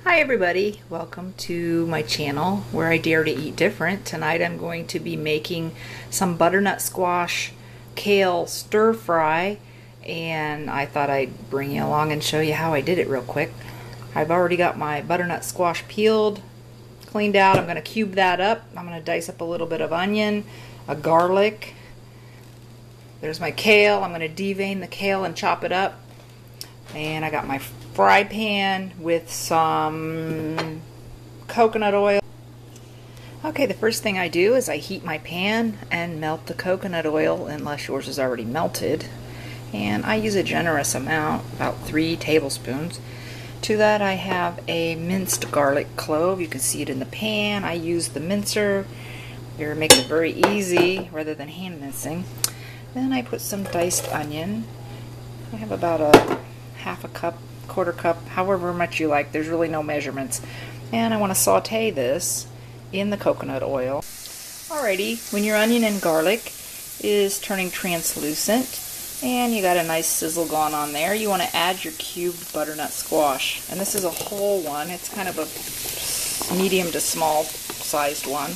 Hi everybody, welcome to my channel where I dare to eat different. Tonight I'm going to be making some butternut squash kale stir fry, and I thought I'd bring you along and show you how I did it real quick. I've already got my butternut squash peeled, cleaned out. I'm going to cube that up. I'm going to dice up a little bit of onion, a garlic. There's my kale. I'm going to devein the kale and chop it up. And I got my fry pan with some coconut oil. Okay, the first thing I do is I heat my pan and melt the coconut oil, unless yours is already melted. And I use a generous amount, about 3 tablespoons. To that I have a minced garlic clove. You can see it in the pan. I use the mincer. It makes it very easy rather than hand mincing. Then I put some diced onion. I have about a half a cup, quarter cup, however much you like. There's really no measurements. And I want to saute this in the coconut oil. Alrighty, when your onion and garlic is turning translucent and you got a nice sizzle going on there, you want to add your cubed butternut squash. And this is a whole one. It's kind of a medium to small sized one.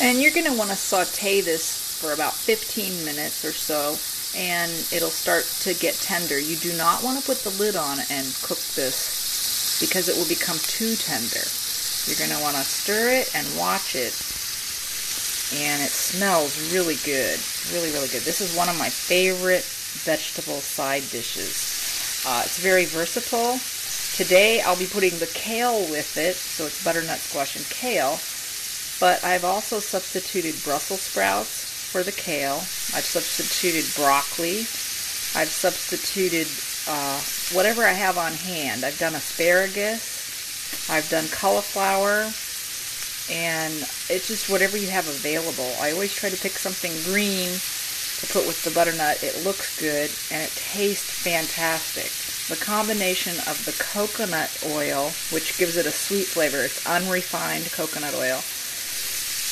And you're going to want to saute this for about 15 minutes or so, and it'll start to get tender. You do not want to put the lid on and cook this because it will become too tender. You're going to want to stir it and watch it, and it smells really good. Really, really good. This is one of my favorite vegetable side dishes. It's very versatile. Today I'll be putting the kale with it, so it's butternut squash and kale, but I've also substituted Brussels sprouts for the kale. I've substituted broccoli. I've substituted whatever I have on hand. I've done asparagus. I've done cauliflower. And it's just whatever you have available. I always try to pick something green to put with the butternut. It looks good and it tastes fantastic. The combination of the coconut oil, which gives it a sweet flavor, it's unrefined coconut oil,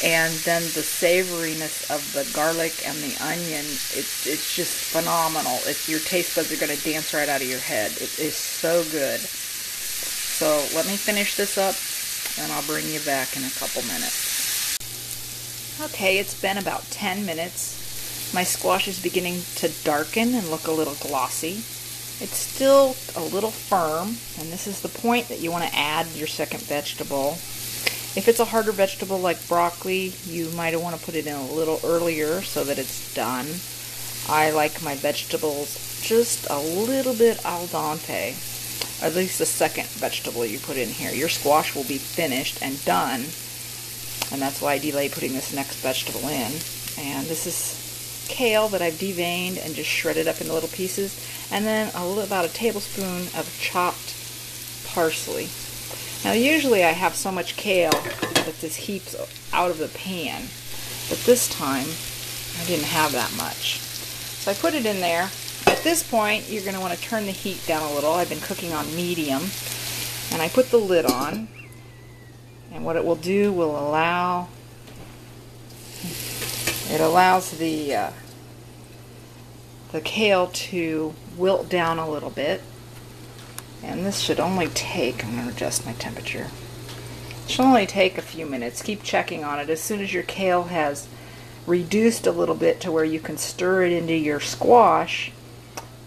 and then the savoriness of the garlic and the onion, it's just phenomenal. Your taste buds are going to dance right out of your head. It is so good. So let me finish this up and I'll bring you back in a couple minutes. Okay, it's been about 10 minutes. My squash is beginning to darken and look a little glossy. It's still a little firm, and this is the point that you want to add your second vegetable. If it's a harder vegetable like broccoli, you might want to put it in a little earlier so that it's done. I like my vegetables just a little bit al dente, at least the second vegetable you put in here. Your squash will be finished and done, and that's why I delay putting this next vegetable in. And this is kale that I've deveined and just shredded up into little pieces, and then about a tablespoon of chopped parsley. Now usually I have so much kale that this heaps out of the pan, but this time I didn't have that much. So I put it in there. At this point you're going to want to turn the heat down a little. I've been cooking on medium, and I put the lid on, and what it will do will allows the kale to wilt down a little bit. And this should only take, I'm going to adjust my temperature, it should only take a few minutes. Keep checking on it. As soon as your kale has reduced a little bit to where you can stir it into your squash,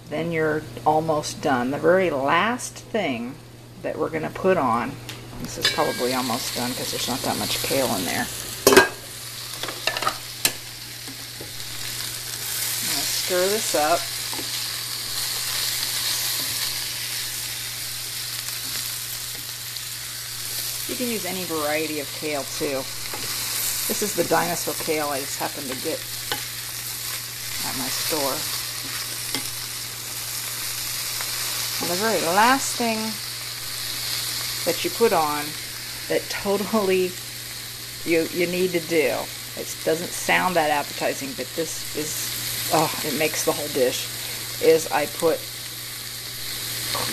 then you're almost done. The very last thing that we're going to put on, this is probably almost done because there's not that much kale in there. I'm going to stir this up. You can use any variety of kale too. This is the dinosaur kale I just happened to get at my store. And the very last thing that you put on that totally you need to do, it doesn't sound that appetizing, but this is, it makes the whole dish, is I put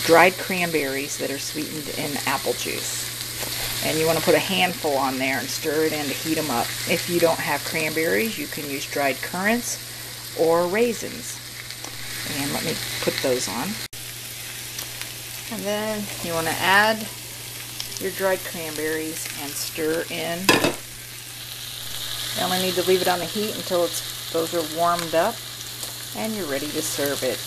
dried cranberries that are sweetened in apple juice. And you want to put a handful on there and stir it in to heat them up. If you don't have cranberries, you can use dried currants or raisins. And let me put those on. And then you want to add your dried cranberries and stir in. You only need to leave it on the heat until those are warmed up, and you're ready to serve it.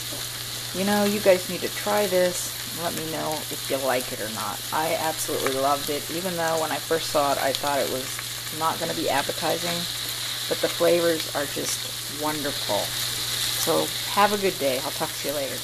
You know, you guys need to try this. Let me know if you like it or not. I absolutely loved it, even though when I first saw it I thought it was not going to be appetizing, but the flavors are just wonderful. So have a good day. I'll talk to you later.